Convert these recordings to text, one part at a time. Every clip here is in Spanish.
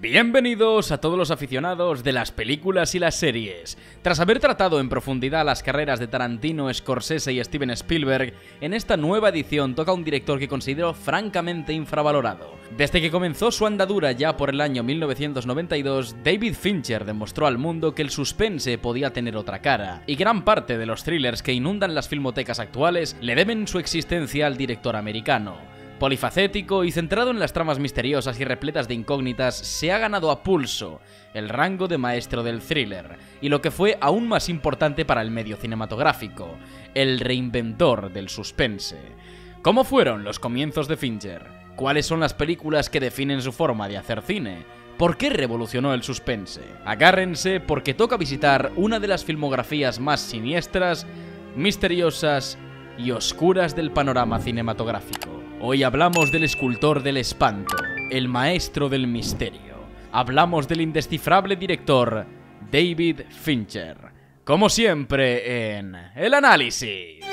Bienvenidos a todos los aficionados de las películas y las series. Tras haber tratado en profundidad las carreras de Tarantino, Scorsese y Steven Spielberg, en esta nueva edición toca un director que considero francamente infravalorado. Desde que comenzó su andadura ya por el año 1992, David Fincher demostró al mundo que el suspense podía tener otra cara, y gran parte de los thrillers que inundan las filmotecas actuales le deben su existencia al director americano. Polifacético y centrado en las tramas misteriosas y repletas de incógnitas, se ha ganado a pulso el rango de maestro del thriller, y lo que fue aún más importante para el medio cinematográfico, el reinventor del suspense. ¿Cómo fueron los comienzos de Fincher? ¿Cuáles son las películas que definen su forma de hacer cine? ¿Por qué revolucionó el suspense? Agárrense porque toca visitar una de las filmografías más siniestras, misteriosas y oscuras del panorama cinematográfico. Hoy hablamos del escultor del espanto, el maestro del misterio. Hablamos del indescifrable director David Fincher. Como siempre en El Análisis.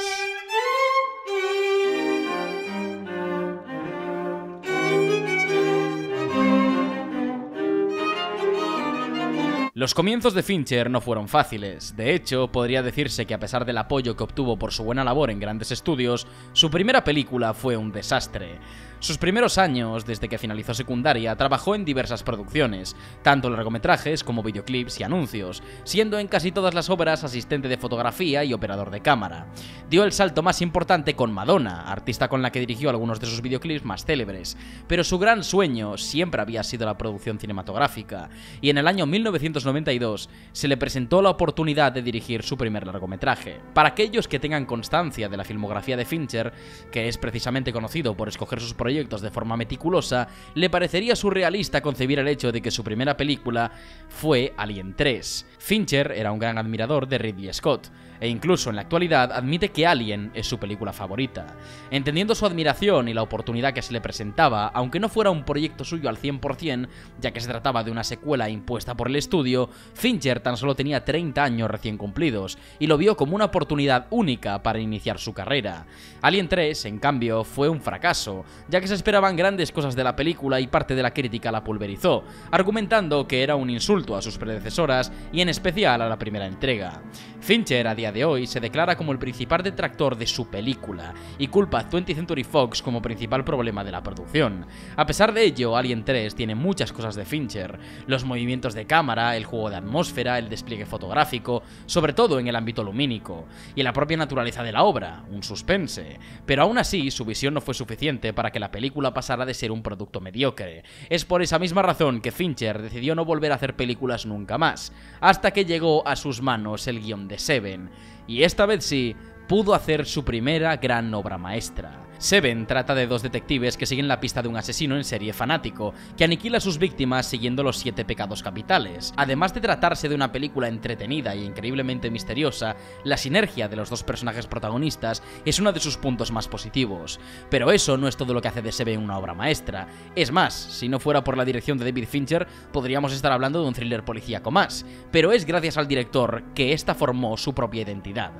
Los comienzos de Fincher no fueron fáciles. De hecho, podría decirse que a pesar del apoyo que obtuvo por su buena labor en grandes estudios, su primera película fue un desastre. Sus primeros años, desde que finalizó secundaria, trabajó en diversas producciones, tanto largometrajes como videoclips y anuncios, siendo en casi todas las obras asistente de fotografía y operador de cámara. Dio el salto más importante con Madonna, artista con la que dirigió algunos de sus videoclips más célebres, pero su gran sueño siempre había sido la producción cinematográfica, y en el año 1992 se le presentó la oportunidad de dirigir su primer largometraje. Para aquellos que tengan constancia de la filmografía de Fincher, que es precisamente conocido por escoger sus proyectos de forma meticulosa, le parecería surrealista concebir el hecho de que su primera película fue Alien 3. Fincher era un gran admirador de Ridley Scott, e incluso en la actualidad admite que Alien es su película favorita. Entendiendo su admiración y la oportunidad que se le presentaba, aunque no fuera un proyecto suyo al 100%, ya que se trataba de una secuela impuesta por el estudio, Fincher tan solo tenía 30 años recién cumplidos, y lo vio como una oportunidad única para iniciar su carrera. Alien 3, en cambio, fue un fracaso, ya que se esperaban grandes cosas de la película y parte de la crítica la pulverizó, argumentando que era un insulto a sus predecesoras y en especial a la primera entrega. Fincher a día de hoy se declara como el principal detractor de su película y culpa a 20th Century Fox como principal problema de la producción. A pesar de ello, Alien 3 tiene muchas cosas de Fincher: los movimientos de cámara, el juego de atmósfera, el despliegue fotográfico, sobre todo en el ámbito lumínico, y la propia naturaleza de la obra, un suspense. Pero aún así, su visión no fue suficiente para que la película pasara de ser un producto mediocre. Es por esa misma razón que Fincher decidió no volver a hacer películas nunca más, hasta que llegó a sus manos el guión de Seven, y esta vez sí, pudo hacer su primera gran obra maestra. Seven trata de dos detectives que siguen la pista de un asesino en serie fanático, que aniquila a sus víctimas siguiendo los 7 pecados capitales. Además de tratarse de una película entretenida y increíblemente misteriosa, la sinergia de los dos personajes protagonistas es uno de sus puntos más positivos. Pero eso no es todo lo que hace de Seven una obra maestra. Es más, si no fuera por la dirección de David Fincher, podríamos estar hablando de un thriller policíaco más. Pero es gracias al director que esta formó su propia identidad.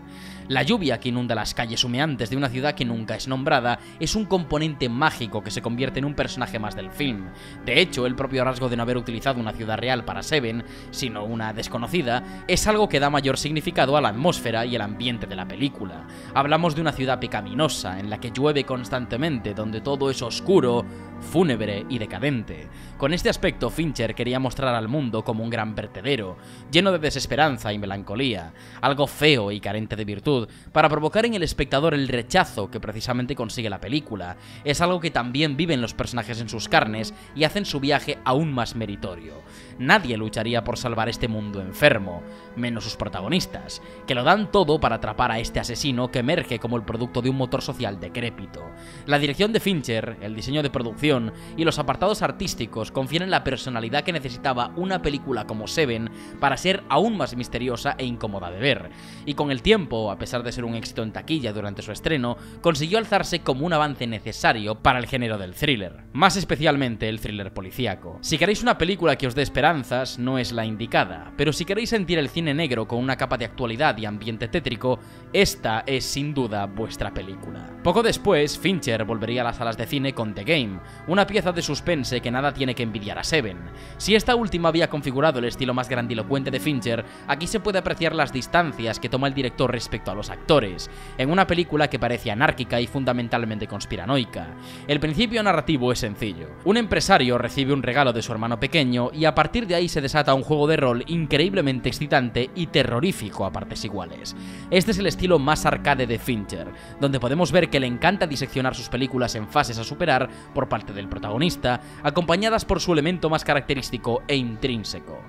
La lluvia que inunda las calles humeantes de una ciudad que nunca es nombrada es un componente mágico que se convierte en un personaje más del film. De hecho, el propio rasgo de no haber utilizado una ciudad real para Seven, sino una desconocida, es algo que da mayor significado a la atmósfera y el ambiente de la película. Hablamos de una ciudad pecaminosa, en la que llueve constantemente, donde todo es oscuro, fúnebre y decadente. Con este aspecto, Fincher quería mostrar al mundo como un gran vertedero, lleno de desesperanza y melancolía, algo feo y carente de virtud, para provocar en el espectador el rechazo que precisamente consigue la película. Es algo que también viven los personajes en sus carnes y hacen su viaje aún más meritorio. Nadie lucharía por salvar este mundo enfermo, menos sus protagonistas, que lo dan todo para atrapar a este asesino que emerge como el producto de un motor social decrépito. La dirección de Fincher, el diseño de producción y los apartados artísticos confieren la personalidad que necesitaba una película como Seven para ser aún más misteriosa e incómoda de ver. Y con el tiempo, a pesar de ser un éxito en taquilla durante su estreno, consiguió alzarse como un avance necesario para el género del thriller, más especialmente el thriller policíaco. Si queréis una película que os dé esperanzas, no es la indicada, pero si queréis sentir el cine negro con una capa de actualidad y ambiente tétrico, esta es sin duda vuestra película. Poco después, Fincher volvería a las salas de cine con The Game, una pieza de suspense que nada tiene que envidiar a Seven. Si esta última había configurado el estilo más grandilocuente de Fincher, aquí se puede apreciar las distancias que toma el director respecto a los actores, en una película que parece anárquica y fundamentalmente conspiranoica. El principio narrativo es sencillo. Un empresario recibe un regalo de su hermano pequeño y a partir de ahí se desata un juego de rol increíblemente excitante y terrorífico a partes iguales. Este es el estilo más arcade de Fincher, donde podemos ver que le encanta diseccionar sus películas en fases a superar por parte del protagonista, acompañadas por su elemento más característico e intrínseco: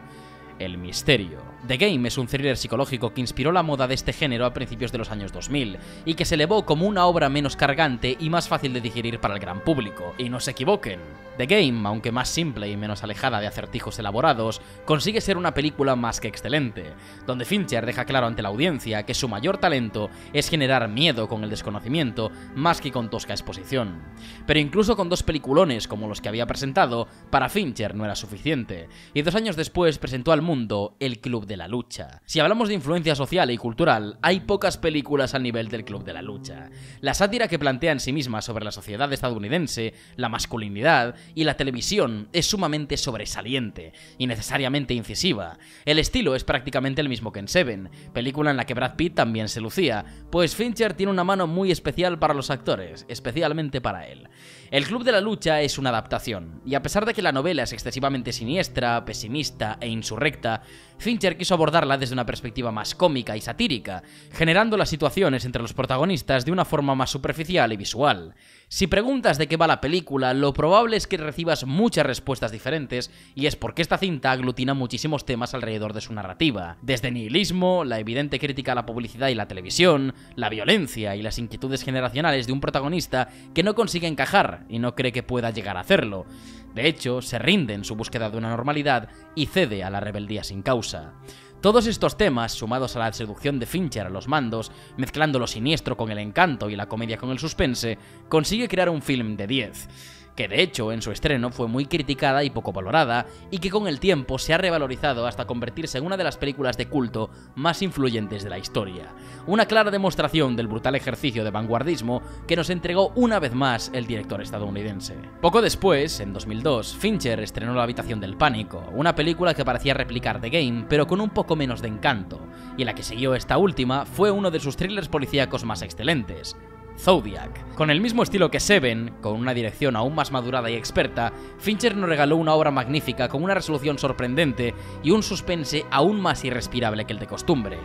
el misterio. The Game es un thriller psicológico que inspiró la moda de este género a principios de los años 2000 y que se elevó como una obra menos cargante y más fácil de digerir para el gran público. Y no se equivoquen, The Game, aunque más simple y menos alejada de acertijos elaborados, consigue ser una película más que excelente, donde Fincher deja claro ante la audiencia que su mayor talento es generar miedo con el desconocimiento más que con tosca exposición. Pero incluso con dos peliculones como los que había presentado, para Fincher no era suficiente, y 2 años después presentó al mundo El Club de la Lucha. Si hablamos de influencia social y cultural, hay pocas películas al nivel del Club de la Lucha. La sátira que plantea en sí misma sobre la sociedad estadounidense, la masculinidad y la televisión es sumamente sobresaliente y necesariamente incisiva. El estilo es prácticamente el mismo que en Seven, película en la que Brad Pitt también se lucía, pues Fincher tiene una mano muy especial para los actores, especialmente para él. El Club de la Lucha es una adaptación, y a pesar de que la novela es excesivamente siniestra, pesimista e insurrecta, Fincher quiso abordarla desde una perspectiva más cómica y satírica, generando las situaciones entre los protagonistas de una forma más superficial y visual. Si preguntas de qué va la película, lo probable es que recibas muchas respuestas diferentes, y es porque esta cinta aglutina muchísimos temas alrededor de su narrativa, desde nihilismo, la evidente crítica a la publicidad y la televisión, la violencia y las inquietudes generacionales de un protagonista que no consigue encajar y no cree que pueda llegar a hacerlo. De hecho, se rinde en su búsqueda de una normalidad y cede a la rebeldía sin causa. Todos estos temas, sumados a la seducción de Fincher a los mandos, mezclando lo siniestro con el encanto y la comedia con el suspense, consigue crear un film de 10. Que de hecho en su estreno fue muy criticada y poco valorada, y que con el tiempo se ha revalorizado hasta convertirse en una de las películas de culto más influyentes de la historia. Una clara demostración del brutal ejercicio de vanguardismo que nos entregó una vez más el director estadounidense. Poco después, en 2002, Fincher estrenó La habitación del pánico, una película que parecía replicar The Game, pero con un poco menos de encanto, y la que siguió esta última fue uno de sus thrillers policíacos más excelentes: Zodiac. Con el mismo estilo que Seven, con una dirección aún más madurada y experta, Fincher nos regaló una obra magnífica con una resolución sorprendente y un suspense aún más irrespirable que el de costumbre.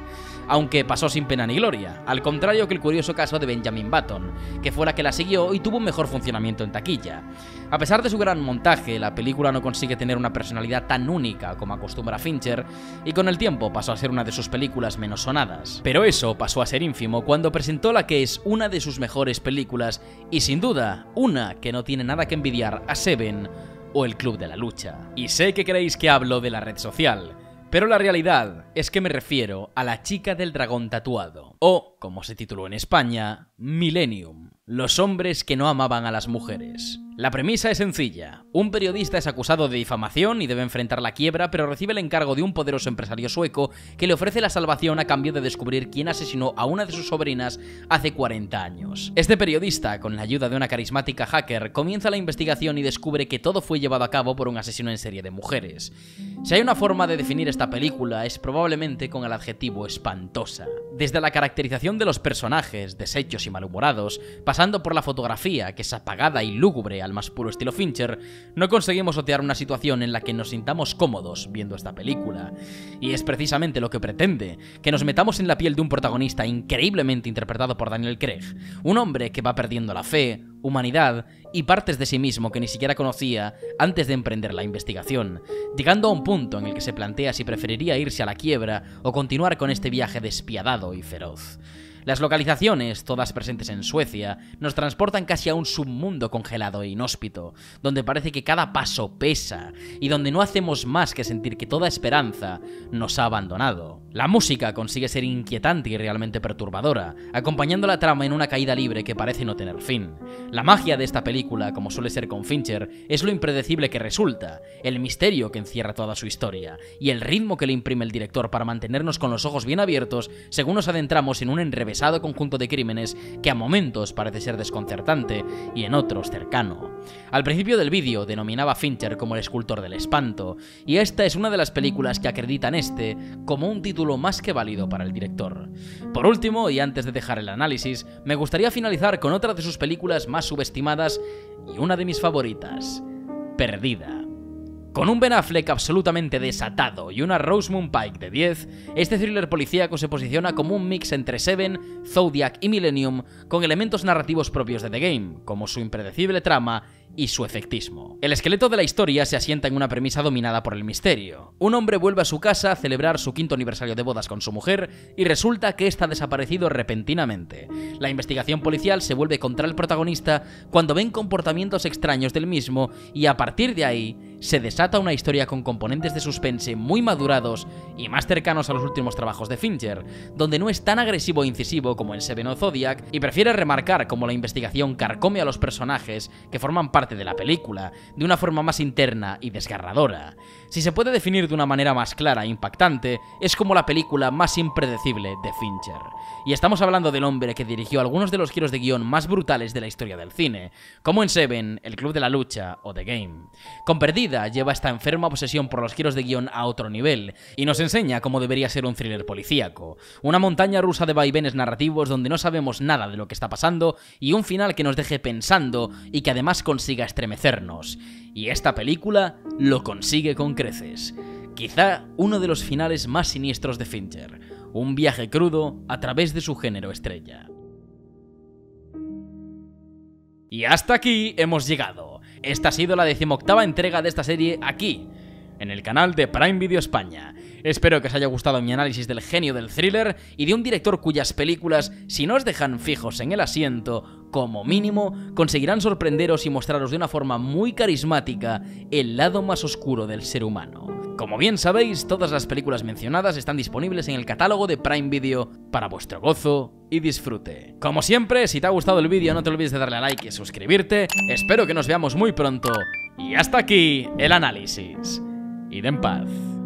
Aunque pasó sin pena ni gloria, al contrario que el curioso caso de Benjamin Button, que fue la que la siguió y tuvo un mejor funcionamiento en taquilla. A pesar de su gran montaje, la película no consigue tener una personalidad tan única como acostumbra Fincher, y con el tiempo pasó a ser una de sus películas menos sonadas. Pero eso pasó a ser ínfimo cuando presentó la que es una de sus mejores películas, y sin duda, una que no tiene nada que envidiar a Seven o El Club de la Lucha. Y sé que creéis que hablo de la red social, pero la realidad es que me refiero a La chica del dragón tatuado, o, como se tituló en España, Millennium, los hombres que no amaban a las mujeres. La premisa es sencilla. Un periodista es acusado de difamación y debe enfrentar la quiebra, pero recibe el encargo de un poderoso empresario sueco que le ofrece la salvación a cambio de descubrir quién asesinó a una de sus sobrinas hace 40 años. Este periodista, con la ayuda de una carismática hacker, comienza la investigación y descubre que todo fue llevado a cabo por un asesino en serie de mujeres. Si hay una forma de definir esta película, es probablemente con el adjetivo espantosa. Desde la caracterización de los personajes, deshechos y malhumorados, pasando por la fotografía, que es apagada y lúgubre al más puro estilo Fincher, no conseguimos otear una situación en la que nos sintamos cómodos viendo esta película. Y es precisamente lo que pretende, que nos metamos en la piel de un protagonista increíblemente interpretado por Daniel Craig, un hombre que va perdiendo la fe, humanidad y partes de sí mismo que ni siquiera conocía antes de emprender la investigación, llegando a un punto en el que se plantea si preferiría irse a la quiebra o continuar con este viaje despiadado y feroz. Las localizaciones, todas presentes en Suecia, nos transportan casi a un submundo congelado e inhóspito, donde parece que cada paso pesa y donde no hacemos más que sentir que toda esperanza nos ha abandonado. La música consigue ser inquietante y realmente perturbadora, acompañando la trama en una caída libre que parece no tener fin. La magia de esta película, como suele ser con Fincher, es lo impredecible que resulta, el misterio que encierra toda su historia, y el ritmo que le imprime el director para mantenernos con los ojos bien abiertos según nos adentramos en un enrevesado pesado conjunto de crímenes que a momentos parece ser desconcertante y en otros cercano. Al principio del vídeo denominaba a Fincher como el escultor del espanto, y esta es una de las películas que acreditan este como un título más que válido para el director. Por último, y antes de dejar el análisis, me gustaría finalizar con otra de sus películas más subestimadas y una de mis favoritas, Perdida. Con un Ben Affleck absolutamente desatado y una Rosamund Pike de 10, este thriller policíaco se posiciona como un mix entre Seven, Zodiac y Millennium, con elementos narrativos propios de The Game, como su impredecible trama y su efectismo. El esqueleto de la historia se asienta en una premisa dominada por el misterio. Un hombre vuelve a su casa a celebrar su 5º aniversario de bodas con su mujer y resulta que está desaparecido repentinamente. La investigación policial se vuelve contra el protagonista cuando ven comportamientos extraños del mismo y a partir de ahí se desata una historia con componentes de suspense muy madurados y más cercanos a los últimos trabajos de Fincher, donde no es tan agresivo e incisivo como en Seven o Zodiac y prefiere remarcar cómo la investigación carcome a los personajes que forman parte de la película, de una forma más interna y desgarradora. Si se puede definir de una manera más clara e impactante, es como la película más impredecible de Fincher. Y estamos hablando del hombre que dirigió algunos de los giros de guión más brutales de la historia del cine, como en Seven, El Club de la Lucha o The Game. Con Perdida lleva esta enferma obsesión por los giros de guión a otro nivel, y nos enseña cómo debería ser un thriller policíaco. Una montaña rusa de vaivenes narrativos donde no sabemos nada de lo que está pasando, y un final que nos deje pensando y que además consiga estremecernos. Y esta película lo consigue con creces. Quizá uno de los finales más siniestros de Fincher, un viaje crudo a través de su género estrella. Y hasta aquí hemos llegado. Esta ha sido la 18ª entrega de esta serie aquí, en el canal de Prime Video España. Espero que os haya gustado mi análisis del genio del thriller y de un director cuyas películas, si no os dejan fijos en el asiento, como mínimo, conseguirán sorprenderos y mostraros de una forma muy carismática el lado más oscuro del ser humano. Como bien sabéis, todas las películas mencionadas están disponibles en el catálogo de Prime Video para vuestro gozo y disfrute. Como siempre, si te ha gustado el vídeo no te olvides de darle a like y suscribirte. Espero que nos veamos muy pronto y hasta aquí el análisis. Id en paz.